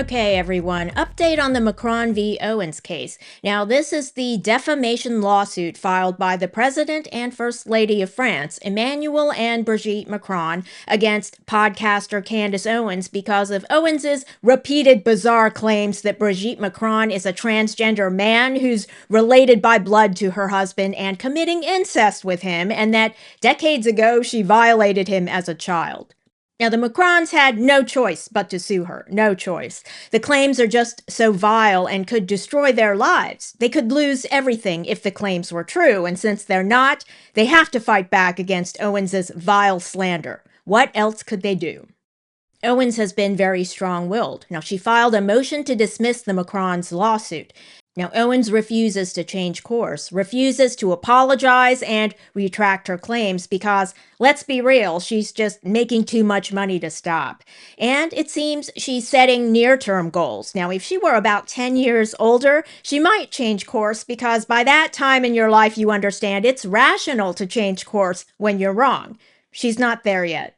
Okay, everyone. Update on the Macron v. Owens case. Now, this is the defamation lawsuit filed by the President and First Lady of France, Emmanuel and Brigitte Macron, against podcaster Candace Owens because of Owens's repeated bizarre claims that Brigitte Macron is a transgender man who's related by blood to her husband and committing incest with him, and that decades ago she violated him as a child. Now, the Macrons had no choice but to sue her. No choice. The claims are just so vile and could destroy their lives. They could lose everything if the claims were true, and since they're not, they have to fight back against Owens's vile slander. What else could they do? Owens has been very strong-willed. Now, she filed a motion to dismiss the Macrons' lawsuit. Now, Owens refuses to change course, refuses to apologize and retract her claims because, let's be real, she's just making too much money to stop. And it seems she's setting near-term goals. Now, if she were about 10 years older, she might change course because by that time in your life you understand it's rational to change course when you're wrong. She's not there yet.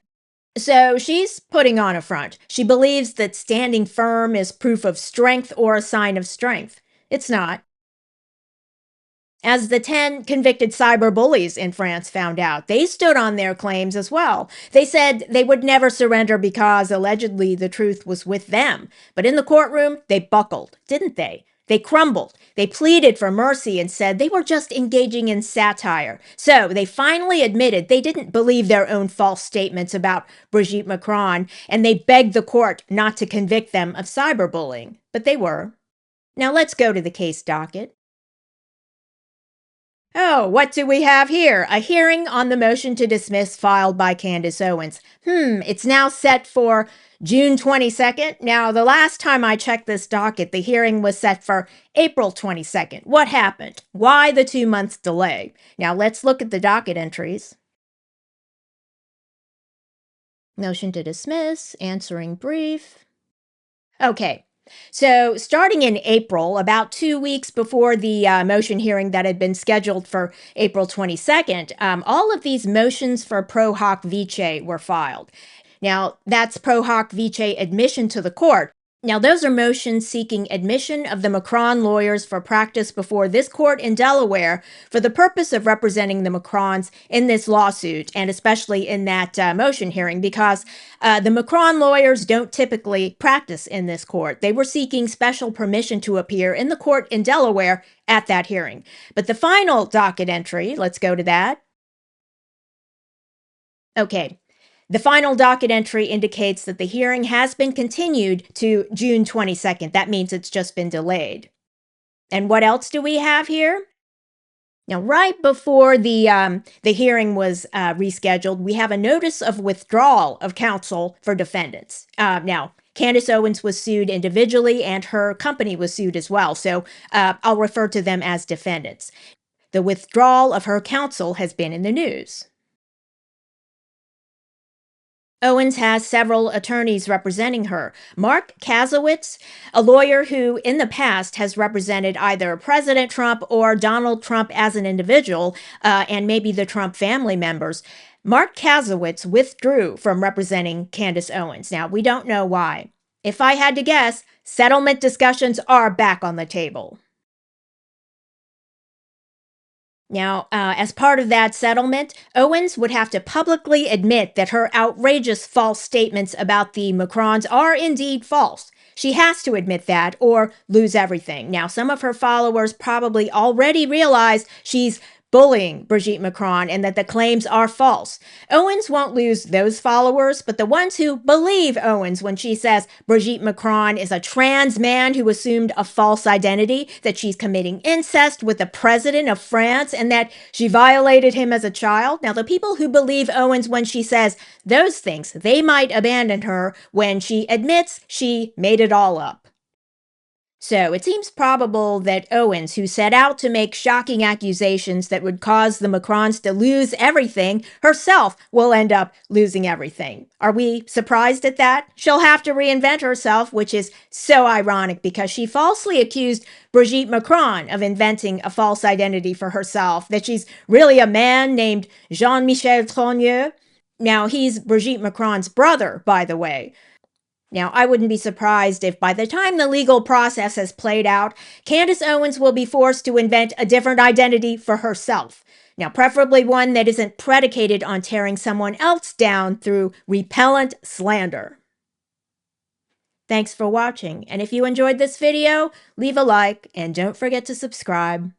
So she's putting on a front. She believes that standing firm is proof of strength or a sign of strength. It's not. As the 10 convicted cyber bullies in France found out, they stood on their claims as well. They said they would never surrender because allegedly the truth was with them. But in the courtroom, they buckled, didn't they? They crumbled. They pleaded for mercy and said they were just engaging in satire. So they finally admitted they didn't believe their own false statements about Brigitte Macron, and they begged the court not to convict them of cyberbullying. But they were. Now let's go to the case docket. Oh, what do we have here? A hearing on the motion to dismiss filed by Candace Owens. It's now set for June 22nd. Now, the last time I checked this docket, the hearing was set for April 22nd. What happened? Why the 2-month delay? Now, let's look at the docket entries. Motion to dismiss, answering brief. Okay. So starting in April, about 2 weeks before the motion hearing that had been scheduled for April 22nd, all of these motions for pro hoc vice were filed. Now, that's pro hoc vice admission to the court. Now, those are motions seeking admission of the Macron lawyers for practice before this court in Delaware for the purpose of representing the Macrons in this lawsuit, and especially in that motion hearing, because the Macron lawyers don't typically practice in this court. They were seeking special permission to appear in the court in Delaware at that hearing. But the final docket entry, let's go to that. Okay. The final docket entry indicates that the hearing has been continued to June 22nd. That means it's just been delayed. And what else do we have here? Now, right before the hearing was rescheduled, we have a notice of withdrawal of counsel for defendants. Now, Candace Owens was sued individually and her company was sued as well. So I'll refer to them as defendants. The withdrawal of her counsel has been in the news. Owens has several attorneys representing her. Marc Kasowitz, a lawyer who in the past has represented either President Trump or Donald Trump as an individual, and maybe the Trump family members. Marc Kasowitz withdrew from representing Candace Owens. Now, we don't know why. If I had to guess, settlement discussions are back on the table. Now, as part of that settlement, Owens would have to publicly admit that her outrageous false statements about the Macrons are indeed false. She has to admit that or lose everything. Now, some of her followers probably already realize she's bullying Brigitte Macron and that the claims are false. Owens won't lose those followers, but the ones who believe Owens when she says Brigitte Macron is a trans man who assumed a false identity, that she's committing incest with the president of France, and that she violated him as a child. Now, the people who believe Owens when she says those things, they might abandon her when she admits she made it all up. So it seems probable that Owens, who set out to make shocking accusations that would cause the Macrons to lose everything, herself will end up losing everything. Are we surprised at that? She'll have to reinvent herself, which is so ironic because she falsely accused Brigitte Macron of inventing a false identity for herself, that she's really a man named Jean-Michel Trogneux. Now, he's Brigitte Macron's brother, by the way. Now, I wouldn't be surprised if by the time the legal process has played out, Candace Owens will be forced to invent a different identity for herself. Now, preferably one that isn't predicated on tearing someone else down through repellent slander. Thanks for watching, and if you enjoyed this video, leave a like and don't forget to subscribe.